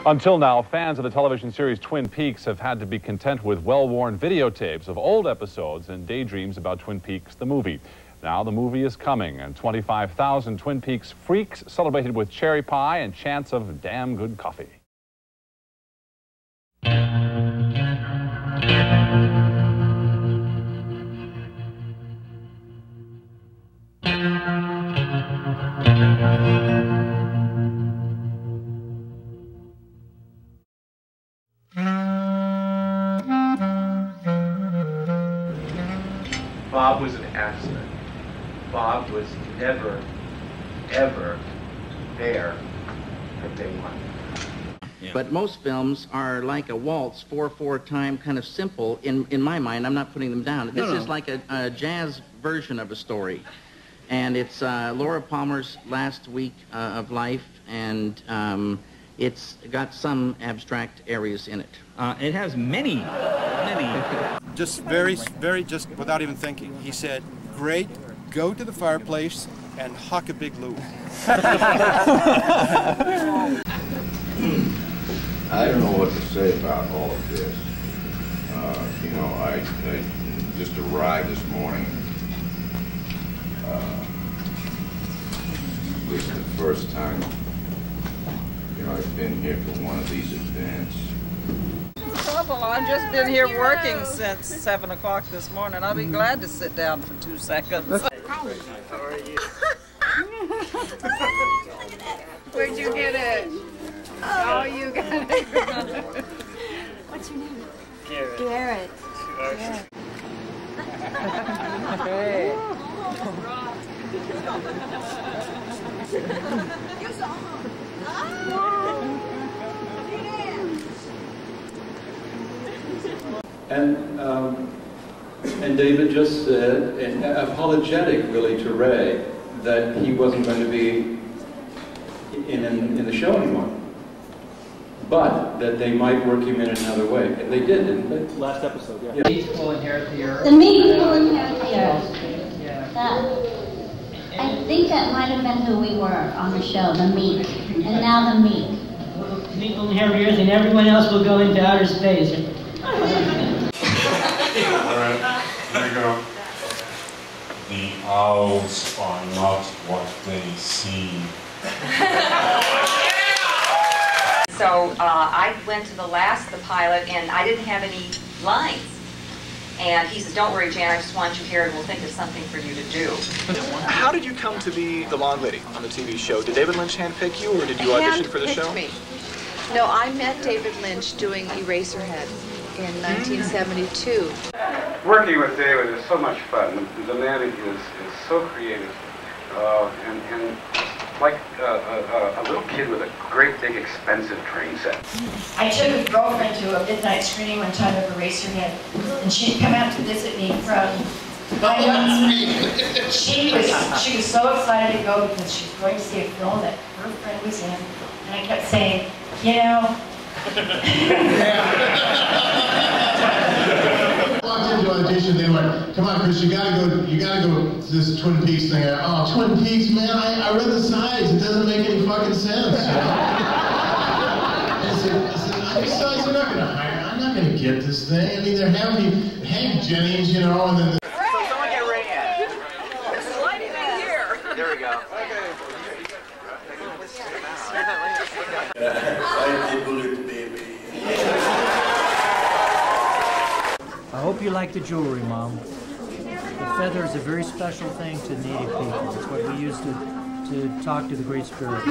Until now, fans of the television series Twin Peaks have had to be content with well-worn videotapes of old episodes and daydreams about Twin Peaks, the movie. Now the movie is coming, and 25,000 Twin Peaks freaks celebrated with cherry pie and chants of damn good coffee. Bob was an accident. Bob was never, ever there from day one. Yeah. But most films are like a waltz, 4/4 time, kind of simple. In my mind, I'm not putting them down. This is like a jazz version of a story. And it's Laura Palmer's last week of life, and it's got some abstract areas in it. It has many. Just just without even thinking. He said, great, go to the fireplace and huck a big Lou. I don't know what to say about all of this. You know, I just arrived this morning. This is the first time, you know, I've been here for one of these events. Well, I've just been here working since 7 o'clock this morning. I'll be glad to sit down for 2 seconds. How are you? Where'd you get it? Oh, you got it. What's your name? Garrett. Garrett. Hey. And David just said, and apologetic really to Ray, that he wasn't going to be in the show anymore, but that they might work him in another way. And they did, didn't they? Last episode, yeah. The meek will inherit the earth. The meek will inherit the earth. That, I think that might have been who we were on the show, the meek, and now the meek. The meek will inherit the earth, and everyone else will go into outer space. All right, there you go. The owls are not what they seem. So I went to the pilot, and I didn't have any lines. And he said, don't worry, Jan, I just want you here, and we'll think of something for you to do. How did you come to be the lawn lady on the TV show? Did David Lynch handpick you, or did you audition for the show? Me. No, I met David Lynch doing Eraserhead in 1972. Working with David is so much fun. The man is so creative, and like a little kid with a great big expensive train set. I took a girlfriend to a midnight screening one time of Eraserhead, and she'd come out to visit me from she was so excited to go because she was going to see a film that her friend was in, and I kept saying, you know. Walked into audition, they went, come on, Chris, you gotta go to this Twin Peaks thing. Oh, Twin Peaks, man, I read the sides, it doesn't make any fucking sense. You know? Besides, they're not gonna hire, I'm not gonna get this thing. I mean, they're having Hank Jennings, you know, and then Someone get Ray in. It's lighting in here. There we go. I hope you like the jewelry, Mom. The feather is a very special thing to Native people. It's what we use to talk to the Great Spirit.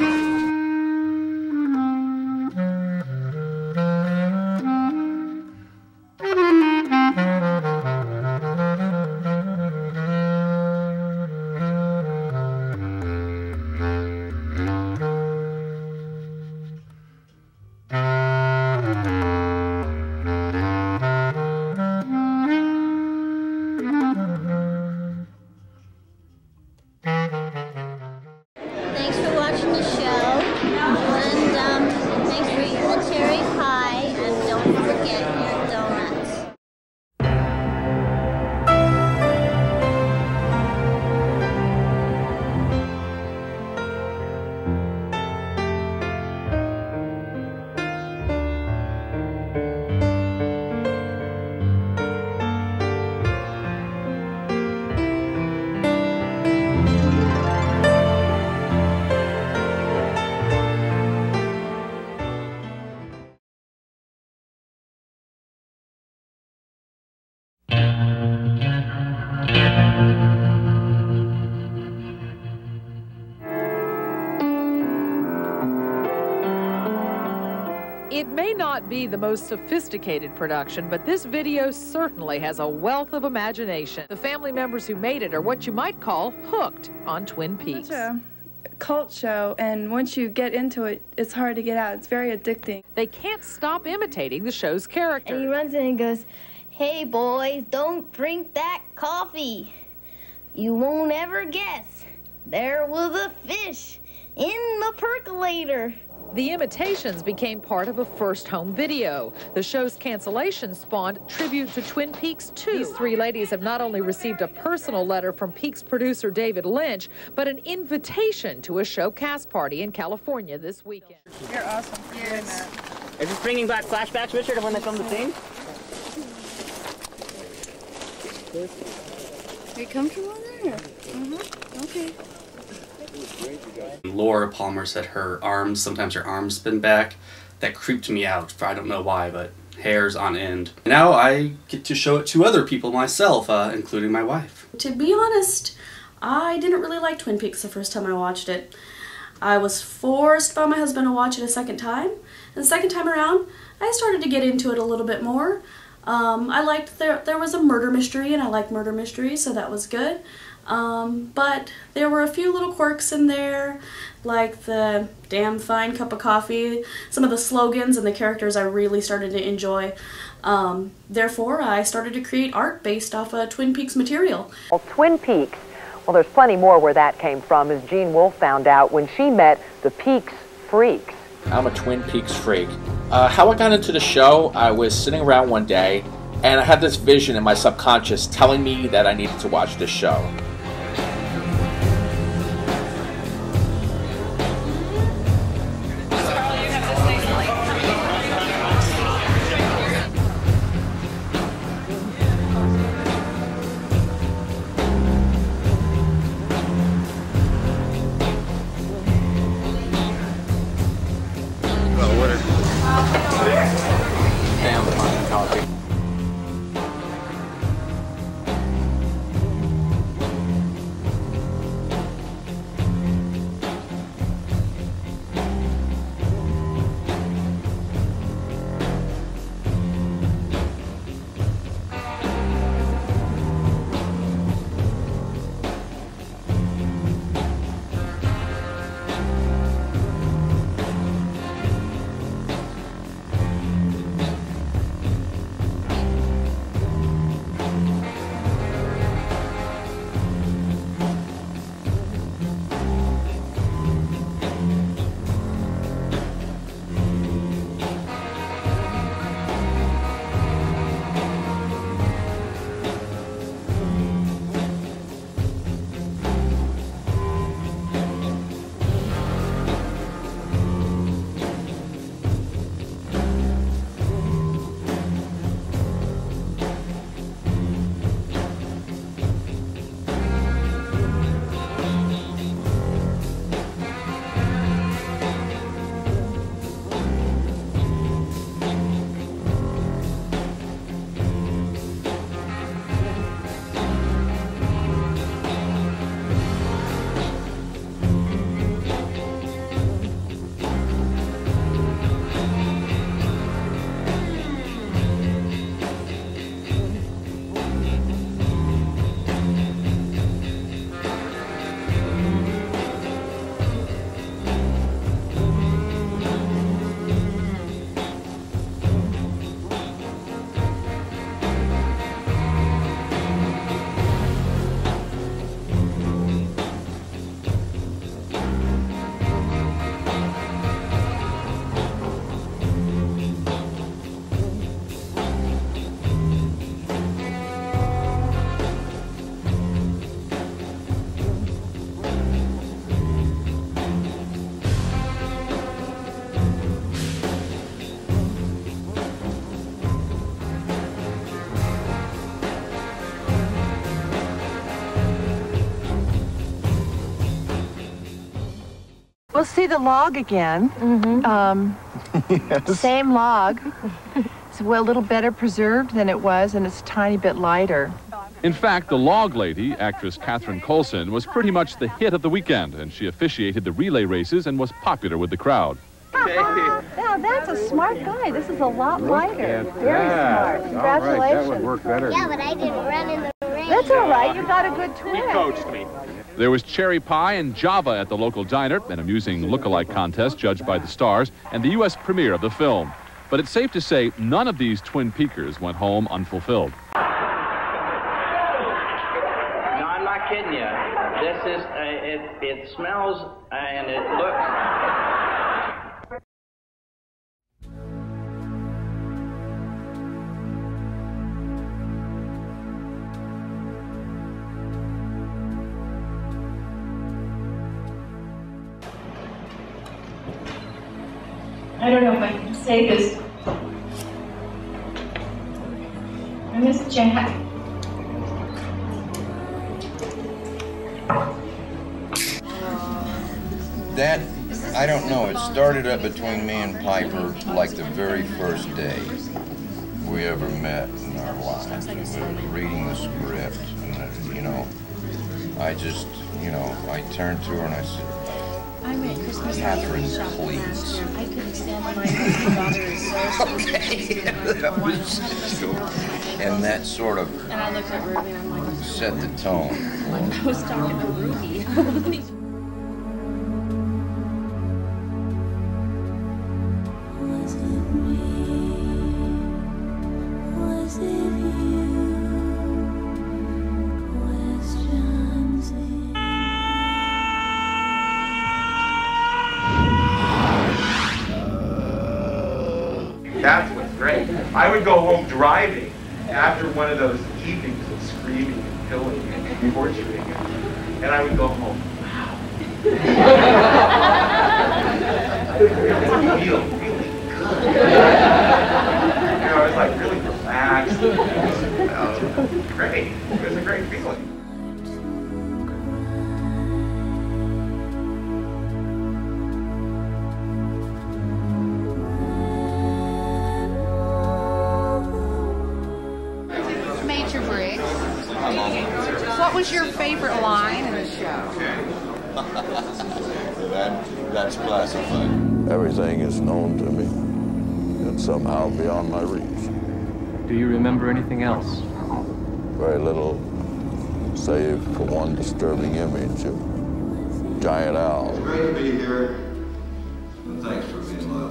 Thanks for watching the show. It may not be the most sophisticated production, but this video certainly has a wealth of imagination. The family members who made it are what you might call hooked on Twin Peaks. It's a cult show, and once you get into it, it's hard to get out. It's very addicting. They can't stop imitating the show's character. And he runs in and goes, "Hey boys, don't drink that coffee. You won't ever guess. There was a fish in the percolator." The imitations became part of a first home video. The show's cancellation spawned tribute to Twin Peaks 2. These three ladies have not only received a personal letter from Peaks producer David Lynch, but an invitation to a show cast party in California this weekend. You're awesome. Yes. Is this bringing back flashbacks, Richard, of when they filmed the scene? Are you comfortable there? Okay. Laura Palmer said sometimes her arms spin back. That creeped me out, for I don't know why, but hairs on end. Now I get to show it to other people myself, including my wife. To be honest, I didn't really like Twin Peaks the first time I watched it. I was forced by my husband to watch it a second time. And the second time around, I started to get into it a little bit more. I liked there was a murder mystery, and I like murder mysteries, so that was good. But there were a few little quirks in there, like the damn fine cup of coffee, some of the slogans and the characters I really started to enjoy. Therefore, I started to create art based off of Twin Peaks material. Well, Twin Peaks, well, there's plenty more where that came from, as Jean Wolfe found out when she met the Peaks freaks. I'm a Twin Peaks freak. How I got into the show, I was sitting around one day, and I had this vision in my subconscious telling me that I needed to watch this show. Damn fine coffee. We'll see the log again. Yes. Same log. It's a little better preserved than it was, and it's a tiny bit lighter. In fact, the log lady, actress Catherine Coulson, was pretty much the hit of the weekend, and she officiated the relay races and was popular with the crowd. Now that's a smart guy. This is a lot lighter. Look at Very that. smart. All right, Congratulations. that would work better. Yeah, but I didn't run in the rain. That's all right. You got a good twin. He coached me. There was cherry pie and Java at the local diner, an amusing look-alike contest judged by the stars, and the U.S. premiere of the film. But it's safe to say none of these Twin Peakers went home unfulfilled. No, I'm not kidding you. This is, it smells and it looks. I don't know if I can say this. I miss Jack. That, I don't know, it started up between me and Piper like the very first day we ever met in our lives. We were reading the script, and you know, I just, you know, I turned to her and I said, Catherine, please. I couldn't stand my daughter is so sweet. And that sort of And I looked at Ruby and I'm like, set the tone. I was talking to Ruby. That's what's great. I would go home driving after one of those evenings of screaming and killing and torturing him. And I would go home, wow. I would really feel really good. You know, I was like really relaxed. It was great. It was a great feeling. Major Briggs, what was your favorite line in the show? That's classified. Everything is known to me and somehow beyond my reach. Do you remember anything else? Very little, save for one disturbing image of Giant Al. It's great to be here, and thanks for being loyal.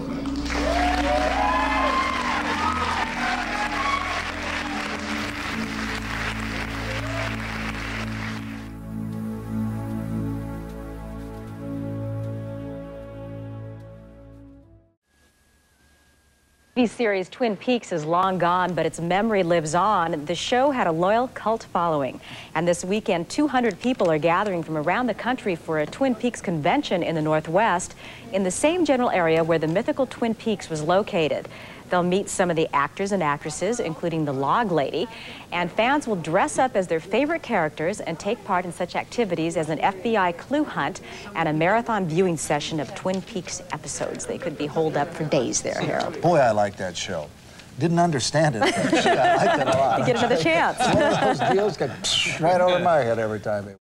TV series Twin Peaks is long gone, but its memory lives on. The show had a loyal cult following. And this weekend, 200 people are gathering from around the country for a Twin Peaks convention in the Northwest, in the same general area where the mythical Twin Peaks was located. They'll meet some of the actors and actresses, including the Log Lady, and fans will dress up as their favorite characters and take part in such activities as an FBI clue hunt and a marathon viewing session of Twin Peaks episodes. They could be holed up for days there, Harold. Boy, I like that show. Didn't understand it, but I liked it a lot. You get another chance. One of those deals got right over my head every time.